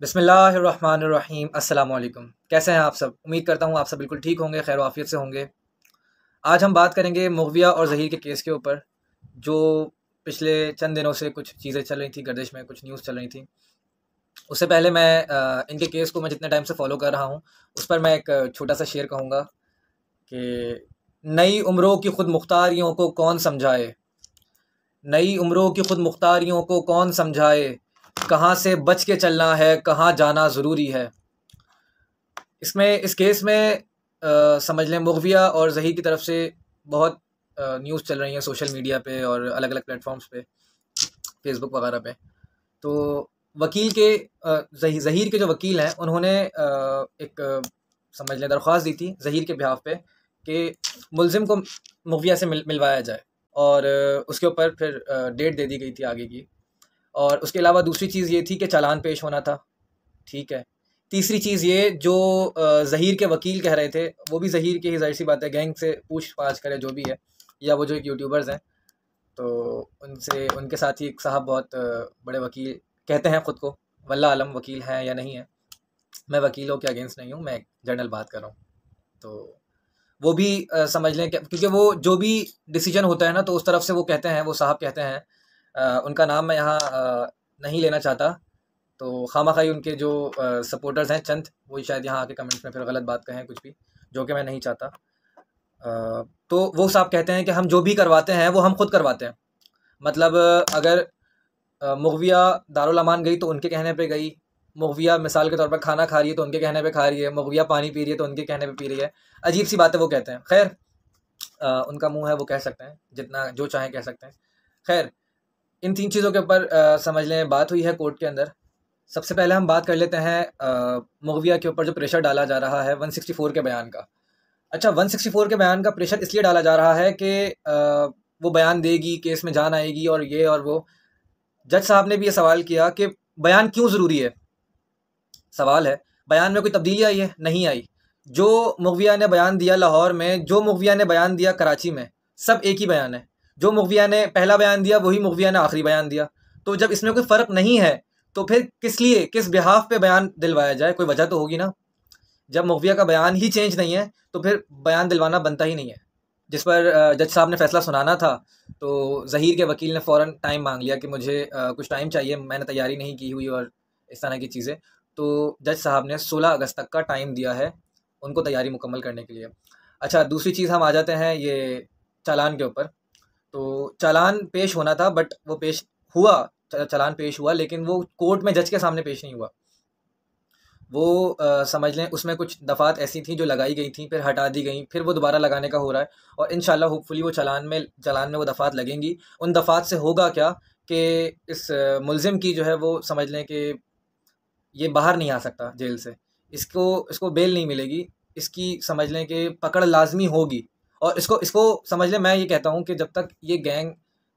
बिस्मिल्लाहिर्रहमानिर्रहीम। अस्सलाम वालेकुम। कैसे हैं आप सब? उम्मीद करता हूँ आप सब बिल्कुल ठीक होंगे, खैर आफियत से होंगे। आज हम बात करेंगे मुग़विया और ज़हीर के केस के ऊपर, जो पिछले चंद दिनों से कुछ चीज़ें चल रही थी, गर्दिश में कुछ न्यूज़ चल रही थी। उससे पहले मैं इनके केस को मैं जितने टाइम से फ़ॉलो कर रहा हूँ, उस पर मैं एक छोटा-सा शेर कहूँगा कि नई उम्रों की खुद मुख्तारियों को कौन समझाए, नई उम्रों की खुद मुख्तारियों को कौन समझाए, कहाँ से बच के चलना है, कहाँ जाना ज़रूरी है। इस केस में समझ लें मुग़विया और ज़हीर की तरफ से बहुत न्यूज़ चल रही हैं सोशल मीडिया पे और अलग-अलग प्लेटफ़ॉर्म्स पे, फ़ेसबुक वगैरह पे। तो वकील के ज़हीर के जो वकील हैं उन्होंने एक समझ लें दरख्वास्त दी थी ज़हीर के बिहाफ़ पे कि मुलज़िम को मुग़विया से मिलवाया जाए, और उसके ऊपर फिर डेट दे दी गई थी आगे की। और उसके अलावा दूसरी चीज़ ये थी कि चालान पेश होना था, ठीक है। तीसरी चीज़ ये जो ज़हीर के वकील कह रहे थे, वो भी ज़हीर की ही ज़ाहिर सी बात है गैंग से पूछ-पाछ करे जो भी है, या वो जो एक यूट्यूबर्स हैं, तो उनसे उनके साथ ही एक साहब बहुत बड़े वकील कहते हैं ख़ुद को, वल्लाह आलम वकील हैं या नहीं हैं। मैं वकीलों के अगेंस्ट नहीं हूँ, मैं एक जनरल बात कर रहा हूँ। तो वो भी समझ लें कि क्योंकि वो जो भी डिसीजन होता है ना, तो उस तरफ से वो कहते हैं, वो साहब कहते हैं, उनका नाम मैं यहाँ नहीं लेना चाहता, तो खामख़ाई उनके जो सपोर्टर्स हैं चंद, वो शायद यहाँ आके कमेंट्स में फिर गलत बात कहें कुछ भी, जो कि मैं नहीं चाहता। तो वो साहब कहते हैं कि हम जो भी करवाते हैं वो हम खुद करवाते हैं। मतलब अगर मुग़विया दारुल अमान गई तो उनके कहने पे गई, मुग़विया मिसाल के तौर पर खाना खा रही है तो उनके कहने पे खा रही है, मुग़विया पानी पी रही है तो उनके कहने पे पी रही है। अजीब सी बातें वो कहते हैं। खैर उनका मुँह है, वो कह सकते हैं, जितना जो चाहें कह सकते हैं। खैर इन 3 चीज़ों के ऊपर समझ लें बात हुई है कोर्ट के अंदर। सबसे पहले हम बात कर लेते हैं मुग़विया के ऊपर जो प्रेशर डाला जा रहा है 164 के बयान का। अच्छा, 164 के बयान का प्रेशर इसलिए डाला जा रहा है कि वो बयान देगी, केस में जान आएगी और ये और वो। जज साहब ने भी ये सवाल किया कि बयान क्यों ज़रूरी है? सवाल है, बयान में कोई तब्दीली आई है? नहीं आई। जो मुग़विया ने बयान दिया लाहौर में, जो मुग़विया ने बयान दिया कराची में, सब एक ही बयान है। जो मुग़विया ने पहला बयान दिया, वही मुग़विया ने आखिरी बयान दिया। तो जब इसमें कोई फ़र्क नहीं है, तो फिर किस लिए, किस बिहाफ़ पे बयान दिलवाया जाए? कोई वजह तो होगी ना। जब मुग़विया का बयान ही चेंज नहीं है, तो फिर बयान दिलवाना बनता ही नहीं है। जिस पर जज साहब ने फ़ैसला सुनाना था, तो ज़हीर के वकील ने फ़ौरन टाइम मांग लिया कि मुझे कुछ टाइम चाहिए, मैंने तैयारी नहीं की हुई और इस तरह की चीज़ें। तो जज साहब ने 16 अगस्त तक का टाइम दिया है उनको तैयारी मुकम्मल करने के लिए। अच्छा, दूसरी चीज़ हम आ जाते हैं ये चालान के ऊपर। तो चालान पेश होना था, बट वो पेश हुआ, चालान पेश हुआ, लेकिन वो कोर्ट में जज के सामने पेश नहीं हुआ। वो समझ लें उसमें कुछ दफ़ात ऐसी थी जो लगाई गई थी, फिर हटा दी गई, फिर वो दोबारा लगाने का हो रहा है, और इंशाल्लाह होपफुली वो चालान में वो दफ़ात लगेंगी। उन दफ़ात से होगा क्या कि इस मुलज़िम की जो है वो समझ लें कि ये बाहर नहीं आ सकता जेल से, इसको इसको बेल नहीं मिलेगी, इसकी समझ लें कि पकड़ लाजमी होगी। और इसको इसको समझ लें, मैं ये कहता हूँ कि जब तक ये गैंग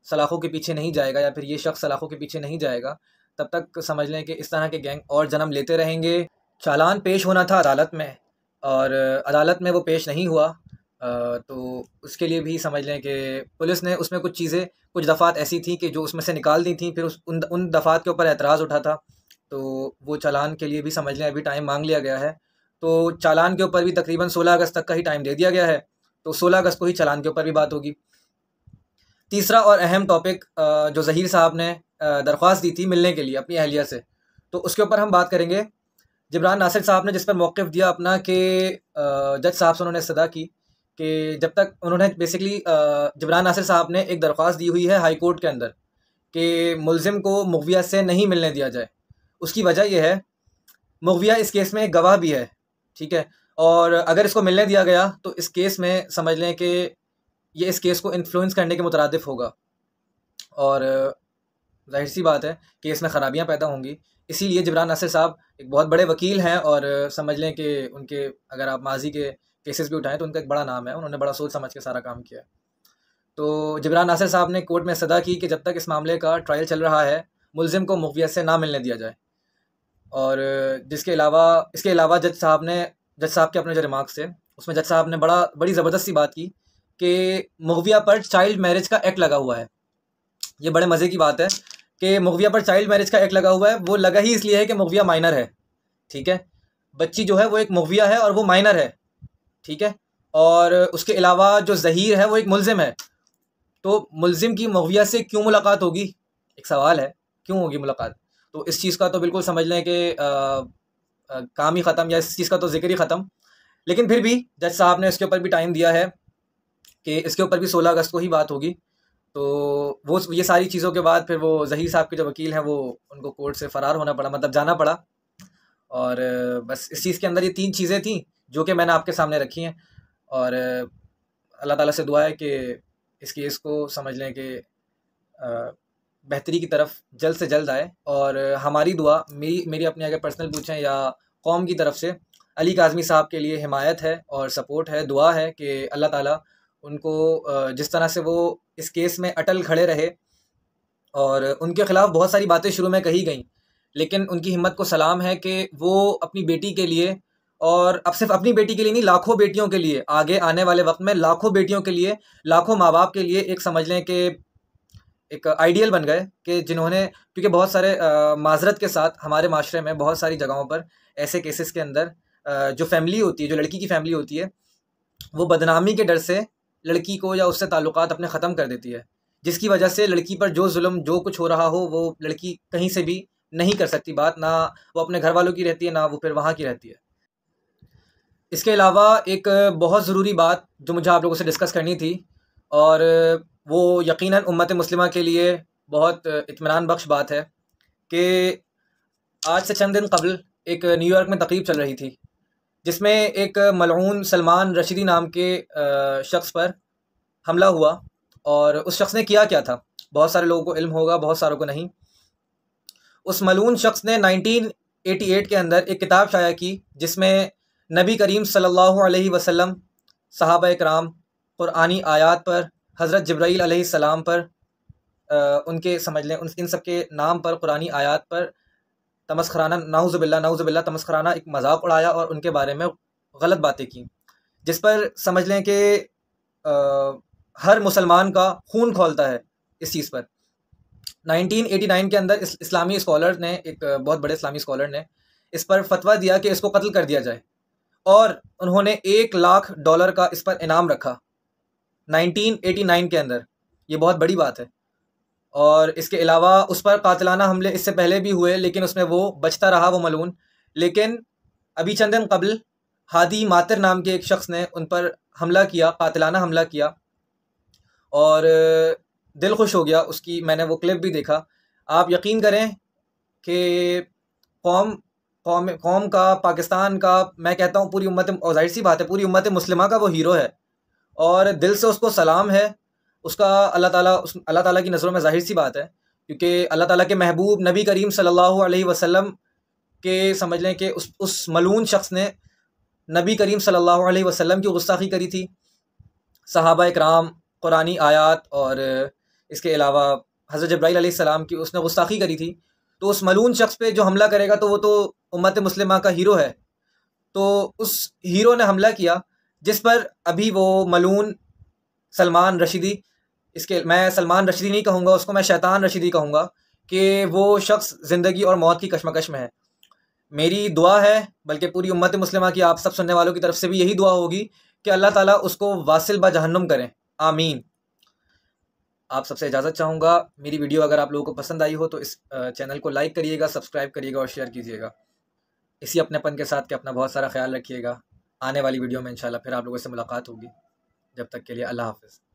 सलाखों के पीछे नहीं जाएगा, या फिर ये शख्स सलाखों के पीछे नहीं जाएगा, तब तक समझ लें कि इस तरह के गैंग और जन्म लेते रहेंगे। चालान पेश होना था अदालत में, और अदालत में वो पेश नहीं हुआ। तो उसके लिए भी समझ लें कि पुलिस ने उसमें कुछ चीज़ें, कुछ दफ़ात ऐसी थी कि जो उसमें से निकाल दी थी, फिर उन दफ़ात के ऊपर एतराज़ उठा था, तो वो चालान के लिए भी समझ लें अभी टाइम मांग लिया गया है। तो चालान के ऊपर भी तकरीबन 16 अगस्त तक का ही टाइम दे दिया गया है, तो 16 अगस्त को ही चालान के ऊपर भी बात होगी। तीसरा और अहम टॉपिक जो ज़हीर साहब ने दरख्वास्त दी थी मिलने के लिए अपनी अहलिया से, तो उसके ऊपर हम बात करेंगे। जिब्रान नासिर साहब ने जिस पर मौक़िफ़ दिया अपना कि जज साहब से उन्होंने इस्तदा की कि जब तक उन्होंने बेसिकली जिब्रान नासिर साहब ने एक दरख्वास्त दी हुई है हाई कोर्ट के अंदर कि मुलज़िम को मुग़विया से नहीं मिलने दिया जाए। उसकी वजह यह है, मुग़विया इस केस में एक गवाह भी है, ठीक है, और अगर इसको मिलने दिया गया तो इस केस में समझ लें कि ये इस केस को इन्फ्लुएंस करने के मुतरादिफ होगा, और ज़ाहिर सी बात है केस में ख़राबियाँ पैदा होंगी। इसीलिए जिब्रान नासिर साहब एक बहुत बड़े वकील हैं, और समझ लें कि उनके अगर आप माजी के केसेस भी उठाएँ तो उनका एक बड़ा नाम है, उन्होंने बड़ा सोच समझ के सारा काम किया है। तो जिब्रान नासिर साहब ने कोर्ट में सदा की कि जब तक इस मामले का ट्रायल चल रहा है, मुलज़िम को मुग़विया से ना मिलने दिया जाए। और इसके अलावा जज साहब के अपने जो रिमार्क्स थे, उसमें जज साहब ने बड़ी ज़बरदस्त सी बात की कि मुग़विया पर चाइल्ड मैरिज का एक्ट लगा हुआ है। ये बड़े मज़े की बात है कि मुग़विया पर चाइल्ड मैरिज का एक्ट लगा हुआ है, वो लगा ही इसलिए है कि मुग़विया माइनर है, ठीक है। बच्ची जो है वो एक मुग़विया है और वो माइनर है, ठीक है। और उसके अलावा जो ज़हीर है वो एक मुलज़िम है। तो मुलज़िम की मुग़विया से क्यों मुलाकात होगी, एक सवाल है, क्यों होगी मुलाकात? तो इस चीज़ का तो बिल्कुल समझ लें कि काम ही ख़त्म, या इस चीज़ का तो ज़िक्र ही ख़त्म। लेकिन फिर भी जज साहब ने इसके ऊपर भी टाइम दिया है कि इसके ऊपर भी 16 अगस्त को ही बात होगी। तो वो ये सारी चीज़ों के बाद फिर वो ज़हीर साहब के जो वकील हैं वो उनको कोर्ट से फ़रार होना पड़ा, मतलब जाना पड़ा। और बस इस चीज़ के अंदर ये 3 चीज़ें थी जो कि मैंने आपके सामने रखी हैं। और अल्लाह ताला से दुआ है कि इस केस को समझ लें कि बेहतरी की तरफ जल्द से जल्द आए। और हमारी दुआ, मेरी अपनी अगर पर्सनल पूछें या कौम की तरफ से, अली काज़मी साहब के लिए हिमायत है और सपोर्ट है, दुआ है कि अल्लाह ताला उनको जिस तरह से वो इस केस में अटल खड़े रहे और उनके ख़िलाफ़ बहुत सारी बातें शुरू में कही गई, लेकिन उनकी हिम्मत को सलाम है कि वो अपनी बेटी के लिए, और अब सिर्फ अपनी बेटी के लिए नहीं, लाखों बेटियों के लिए, आगे आने वाले वक्त में लाखों बेटियों के लिए, लाखों माँ बाप के लिए एक समझ लें कि एक आइडियल बन गए कि जिन्होंने, क्योंकि बहुत सारे माजरत के साथ हमारे माशरे में बहुत सारी जगहों पर ऐसे केसेस के अंदर जो फैमिली होती है, जो लड़की की फैमिली होती है, वो बदनामी के डर से लड़की को या उससे ताल्लुकात अपने ख़त्म कर देती है, जिसकी वजह से लड़की पर जो जुल्म, जो कुछ हो रहा हो, वो लड़की कहीं से भी नहीं कर सकती बात, ना वो अपने घर वालों की रहती है, ना वो फिर वहाँ की रहती है। इसके अलावा एक बहुत ज़रूरी बात जो मुझे आप लोगों से डिस्कस करनी थी, और वो यकीनन उम्मत मुस्लिमा के लिए बहुत इत्मीनान बख्श बात है कि आज से चंद दिन कबल एक न्यूयॉर्क में तकरीब चल रही थी, जिसमें एक मलऊन सलमान रशीदी नाम के शख्स पर हमला हुआ। और उस शख्स ने किया क्या था, बहुत सारे लोगों को इल्म होगा, बहुत सारों को नहीं। उस मलऊन शख्स ने 1988 के अंदर एक किताब शाया की, जिसमें नबी करीम सल्लल्लाहु अलैहि वसल्लम, सहाबा इकराम, कुरानी आयात पर, हज़रत जिब्राईल अलैहिस्सलाम पर, उनके समझ लें इन सब के नाम पर, कुरानी आयात पर तमस्खराना, नाउज़ुबिल्लाह तमस्खराना एक मजाक उड़ाया और उनके बारे में गलत बातें की, जिस पर समझ लें कि हर मुसलमान का खून खौलता है इस चीज़ पर। 1989 के अंदर इस्लामी स्कॉलर ने, एक बहुत बड़े इस्लामी स्कॉलर ने इस पर फतवा दिया कि इसको कत्ल कर दिया जाए, और उन्होंने $1 लाख का इस पर इनाम रखा 1989 के अंदर। ये बहुत बड़ी बात है। और इसके अलावा उस पर कातिलाना हमले इससे पहले भी हुए, लेकिन उसमें वो बचता रहा, वो मलून। लेकिन अभी चंद दिन कबल हादी मातिर नाम के एक शख्स ने उन पर हमला किया, कातिलाना हमला किया, और दिल खुश हो गया उसकी, मैंने वो क्लिप भी देखा। आप यकीन करें कि कौम कौम कौम का, पाकिस्तान का, मैं कहता हूँ पूरी उम्मत, और जाहिर सी बात है पूरी उम्मत मुस्लिमा का वो हीरो है, और दिल से उसको सलाम है। उसका अल्लाह ताला की नज़रों में ज़ाहिर सी बात है, क्योंकि अल्लाह ताला के महबूब नबी करीम सल्लल्लाहु अलैहि वसल्लम के समझ लें कि उस मलून शख्स ने नबी करीम सल्लल्लाहु अलैहि वसल्लम की गुस्ताखी करी थी, सहाबा इकराम, कुरानी आयात, और इसके अलावा हज़रत जिब्राईल अलैहिस्सलाम की उसने गुस्ताखी करी थी। तो उस मलून शख्स पे जो हमला करेगा तो वो तो उम्मत मुस्लिमा का हीरो है। तो उस हीरो ने हमला किया, जिस पर अभी वो मलून सलमान रशीदी, इसके मैं सलमान रशीदी नहीं कहूँगा उसको, मैं शैतान रशीदी कहूँगा, कि वो शख्स ज़िंदगी और मौत की कशमकश में है। मेरी दुआ है, बल्कि पूरी उम्मत मुस्लिमा की, आप सब सुनने वालों की तरफ से भी यही दुआ होगी कि अल्लाह ताला उसको वासिल ब जहन्नुम करें, आमीन। आप सबसे इजाज़त चाहूँगा। मेरी वीडियो अगर आप लोगों को पसंद आई हो तो इस चैनल को लाइक करिएगा, सब्सक्राइब करिएगा और शेयर कीजिएगा। इसी अपनेपन के साथ कि अपना बहुत सारा ख्याल रखिएगा। आने वाली वीडियो में इंशाल्लाह फिर आप लोगों से मुलाकात होगी। जब तक के लिए अल्लाह हाफ़िज़।